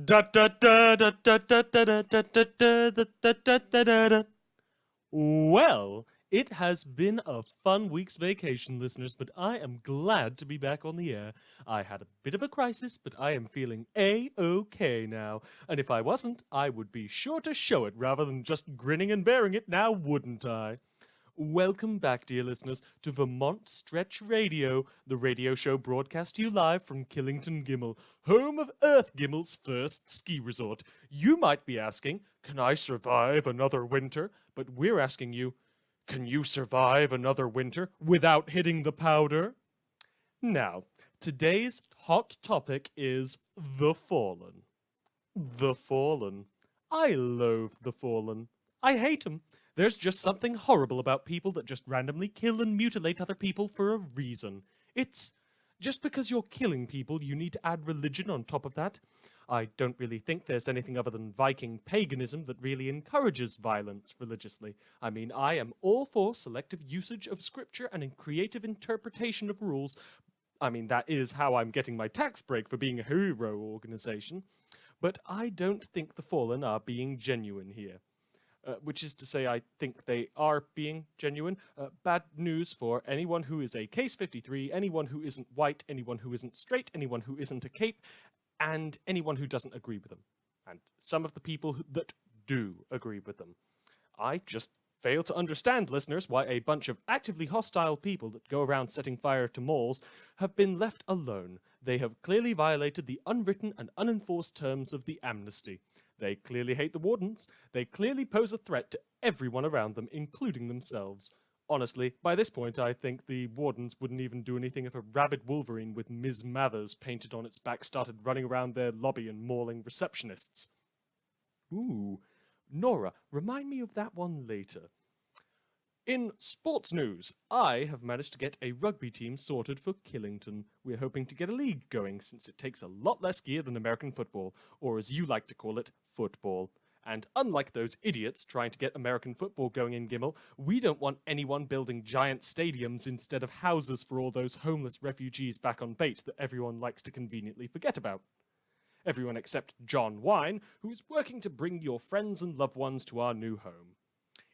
Da da da da da da da da da da da da da da da. Well, it has been a fun week's vacation, listeners, but I am glad to be back on the air. I had a bit of a crisis, but I am feeling A-OK now. And if I wasn't, I would be sure to show it rather than just grinning and bearing it now, wouldn't I? Welcome back, dear listeners, to Vermont Stretch Radio, the radio show broadcast to you live from Killington Gimel, home of Earth Gimmel's first ski resort. You might be asking, can I survive another winter? But we're asking you, can you survive another winter without hitting the powder? Now, today's hot topic is The Fallen. The Fallen. I loathe The Fallen. I hate them. There's just something horrible about people that just randomly kill and mutilate other people for a reason. It's just because you're killing people, you need to add religion on top of that. I don't really think there's anything other than Viking paganism that really encourages violence religiously. I mean, I am all for selective usage of scripture and in creative interpretation of rules. I mean, that is how I'm getting my tax break for being a hero organization. But I don't think the Fallen are being genuine here. Which is to say, I think they are being genuine. Bad news for anyone who is a Case 53, anyone who isn't white, anyone who isn't straight, anyone who isn't a cape, and anyone who doesn't agree with them. And some of the people that do agree with them. I just fail to understand, listeners, why a bunch of actively hostile people that go around setting fire to malls have been left alone. They have clearly violated the unwritten and unenforced terms of the amnesty. They clearly hate the wardens. They clearly pose a threat to everyone around them, including themselves. Honestly, by this point, I think the wardens wouldn't even do anything if a rabid wolverine with Ms. Mathers painted on its back started running around their lobby and mauling receptionists. Ooh, Nora, remind me of that one later. In sports news, I have managed to get a rugby team sorted for Killington. We're hoping to get a league going since it takes a lot less gear than American football, or as you like to call it, football. And unlike those idiots trying to get American football going in Gimel, we don't want anyone building giant stadiums instead of houses for all those homeless refugees back on bait that everyone likes to conveniently forget about. Everyone except John Wine, who is working to bring your friends and loved ones to our new home.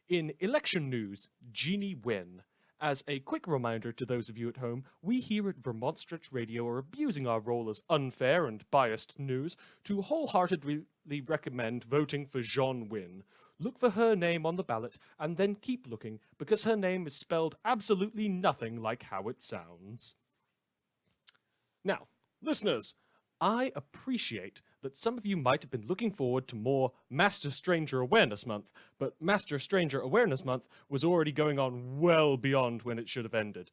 In election news, Jeannie Wynn. As a quick reminder to those of you at home, we here at Vermont Stretch Radio are abusing our role as unfair and biased news to wholeheartedly recommend voting for Jean Wynn. Look for her name on the ballot and then keep looking, because her name is spelled absolutely nothing like how it sounds. Now, listeners, I appreciate that some of you might have been looking forward to more Master Stranger Awareness Month, but Master Stranger Awareness Month was already going on well beyond when it should have ended.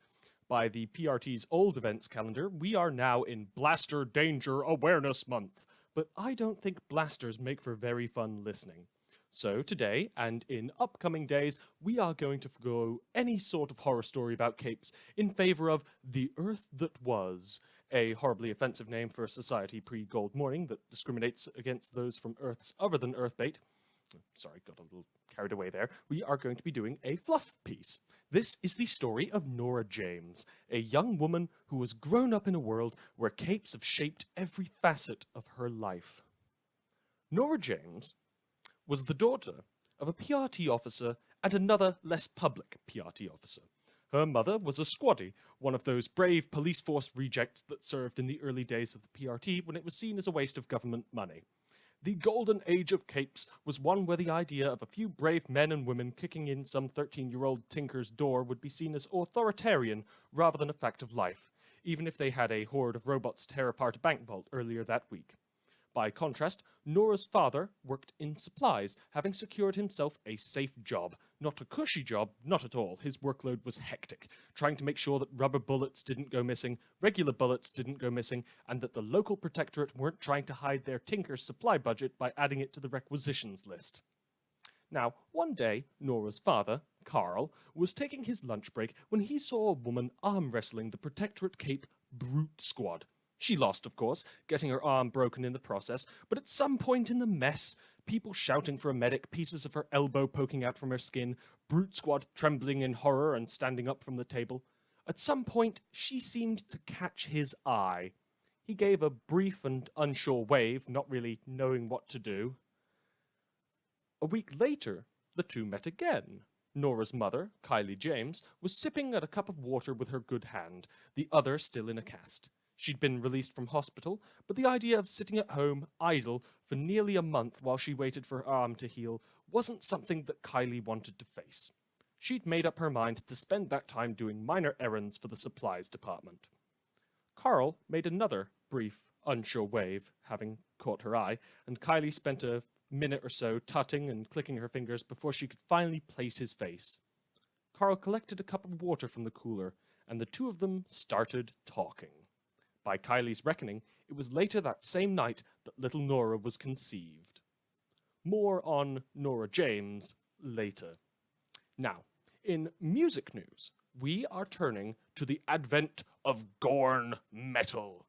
By the PRT's old events calendar, we are now in Blaster Danger Awareness Month, but I don't think blasters make for very fun listening. So today, and in upcoming days, we are going to forgo any sort of horror story about capes in favor of The Earth That Was, a horribly offensive name for a society pre-Gold Morning that discriminates against those from Earths other than Earthbait. Sorry, got a little carried away there. We are going to be doing a fluff piece. This is the story of Nora James, a young woman who has grown up in a world where capes have shaped every facet of her life. Nora James was the daughter of a PRT officer and another less public PRT officer. Her mother was a squaddy, one of those brave police force rejects that served in the early days of the PRT when it was seen as a waste of government money. The golden age of capes was one where the idea of a few brave men and women kicking in some 13-year-old tinker's door would be seen as authoritarian rather than a fact of life, even if they had a horde of robots tear apart a bank vault earlier that week. By contrast, Nora's father worked in supplies, having secured himself a safe job. Not a cushy job, not at all. His workload was hectic, trying to make sure that rubber bullets didn't go missing, regular bullets didn't go missing, and that the local protectorate weren't trying to hide their tinker's supply budget by adding it to the requisitions list. Now, one day, Nora's father, Carl, was taking his lunch break when he saw a woman arm wrestling the protectorate cape Brute Squad. She lost, of course, getting her arm broken in the process, but at some point in the mess, people shouting for a medic, pieces of her elbow poking out from her skin, Brute Squad trembling in horror and standing up from the table, at some point she seemed to catch his eye. He gave a brief and unsure wave, not really knowing what to do. A week later, the two met again. Nora's mother, Kiley James, was sipping at a cup of water with her good hand, the other still in a cast. She'd been released from hospital, but the idea of sitting at home, idle, for nearly a month while she waited for her arm to heal wasn't something that Kiley wanted to face. She'd made up her mind to spend that time doing minor errands for the supplies department. Carl made another brief, unsure wave, having caught her eye, and Kiley spent a minute or so tutting and clicking her fingers before she could finally place his face. Carl collected a cup of water from the cooler, and the two of them started talking. By Kiley's reckoning, it was later that same night that little Nora was conceived. More on Nora James later. Now, in music news, we are turning to the advent of Gorn metal,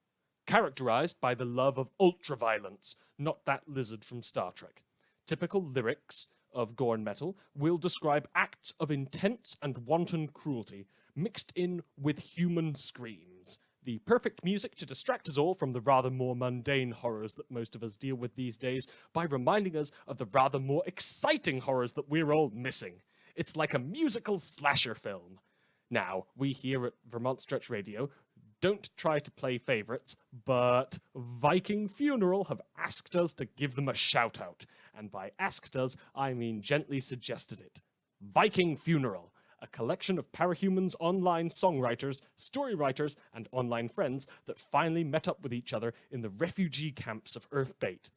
characterized by the love of ultraviolence, not that lizard from Star Trek. Typical lyrics of Gorn metal will describe acts of intense and wanton cruelty, mixed in with human screams. The perfect music to distract us all from the rather more mundane horrors that most of us deal with these days by reminding us of the rather more exciting horrors that we're all missing. It's like a musical slasher film. Now, we here at Vermont Stretch Radio don't try to play favorites, but Viking Funeral have asked us to give them a shout-out. And by asked us, I mean gently suggested it. Viking Funeral, a collection of Parahumans online songwriters, story writers, and online friends that finally met up with each other in the refugee camps of Earthbait.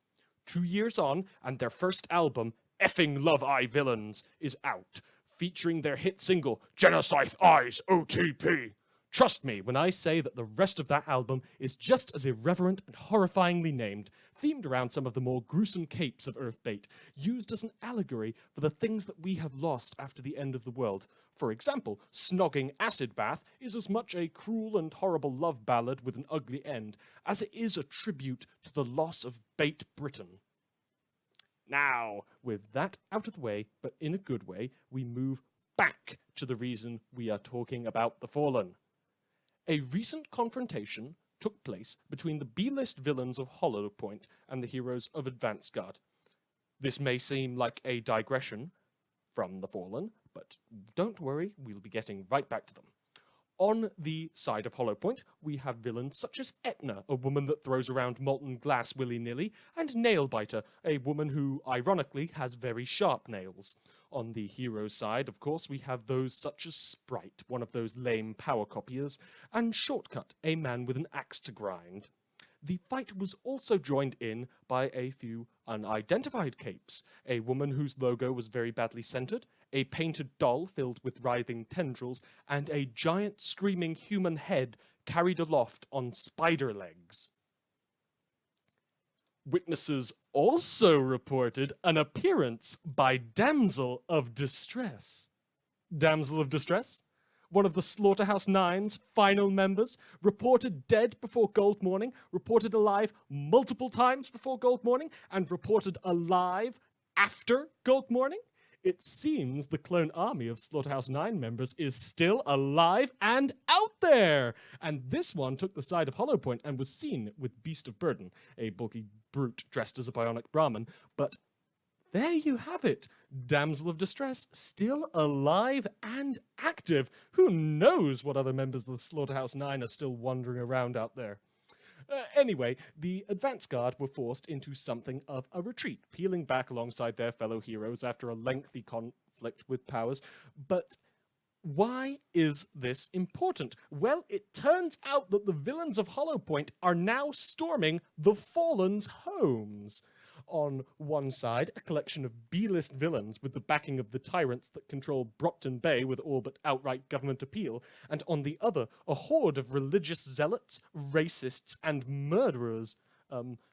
2 years on, and their first album, Effing Love I Villains, is out, featuring their hit single, Genocide Eyes OTP. Trust me when I say that the rest of that album is just as irreverent and horrifyingly named, themed around some of the more gruesome capes of Earthbait, used as an allegory for the things that we have lost after the end of the world. For example, Snogging Acid Bath is as much a cruel and horrible love ballad with an ugly end as it is a tribute to the loss of Bait Britain. Now, with that out of the way, but in a good way, we move back to the reason we are talking about The Fallen. A recent confrontation took place between the B-list villains of Hollow Point and the heroes of Advance Guard. This may seem like a digression from The Fallen, but don't worry, we'll be getting right back to them. On the side of Hollow Point, we have villains such as Etna, a woman that throws around molten glass willy-nilly, and Nailbiter, a woman who, ironically, has very sharp nails. On the hero side, of course, we have those such as Sprite, one of those lame power copiers, and Shortcut, a man with an axe to grind. The fight was also joined in by a few unidentified capes, a woman whose logo was very badly centered, a painted doll filled with writhing tendrils, and a giant screaming human head carried aloft on spider legs. Witnesses also reported an appearance by Damsel of Distress. Damsel of Distress? One of the Slaughterhouse Nine's final members, reported dead before Gold Morning, reported alive multiple times before Gold Morning, and reported alive after Gold Morning? It seems the clone army of Slaughterhouse 9 members is still alive and out there! And this one took the side of Hollow Point and was seen with Beast of Burden, a bulky brute dressed as a bionic Brahmin. But there you have it. Damsel of Distress, still alive and active. Who knows what other members of the Slaughterhouse 9 are still wandering around out there. Anyway, the Advance Guard were forced into something of a retreat, peeling back alongside their fellow heroes after a lengthy conflict with powers. But why is this important? Well, it turns out that the villains of Hollow Point are now storming the Fallen's homes. On one side, a collection of B-list villains with the backing of the tyrants that control Brockton Bay with all but outright government appeal, and on the other, a horde of religious zealots, racists, and murderers.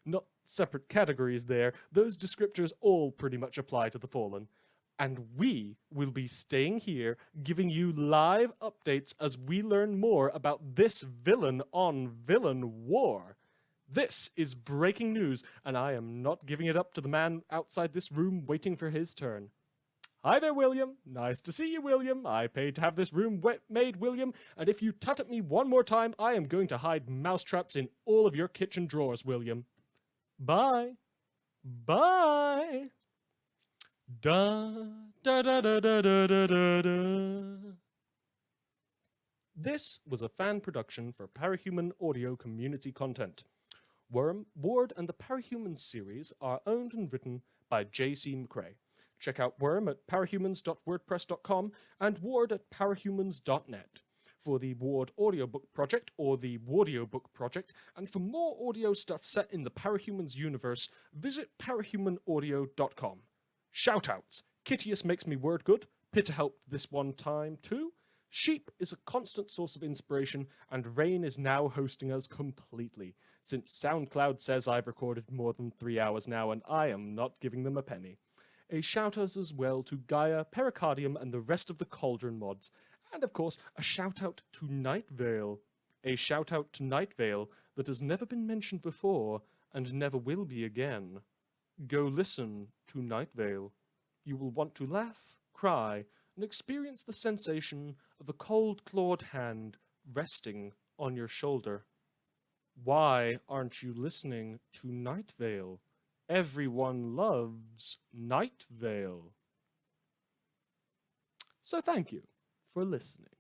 Not separate categories there. Those descriptors all pretty much apply to the Fallen. And we will be staying here, giving you live updates as we learn more about this villain-on-villain war. This is breaking news, and I am not giving it up to the man outside this room waiting for his turn. Hi there, William. Nice to see you, William. I paid to have this room made, William, and if you tut at me one more time, I am going to hide mousetraps in all of your kitchen drawers, William. Bye. Bye. Da da da da da da da da. This was a fan production for Parahuman audio community content. Worm, Ward, and the Parahumans series are owned and written by J.C. McCrae. Check out Worm at parahumans.wordpress.com and Ward at parahumans.net for the Ward audiobook project or the Wardiobook project, and for more audio stuff set in the Parahumans universe, visit parahumanaudio.com. Shoutouts. Kittius makes me word good. Pitta helped this one time too. Sheep is a constant source of inspiration, and Rain is now hosting us completely, since SoundCloud says I've recorded more than 3 hours now and I am not giving them a penny. A shout-out as well to Gaia, Pericardium, and the rest of the Cauldron mods. And of course, a shout-out to Night Vale. A shout-out to Night Vale that has never been mentioned before and never will be again. Go listen to Night Vale. You will want to laugh, cry, and experience the sensation of a cold-clawed hand resting on your shoulder. Why aren't you listening to Night Vale? Everyone loves Night Vale. So thank you for listening.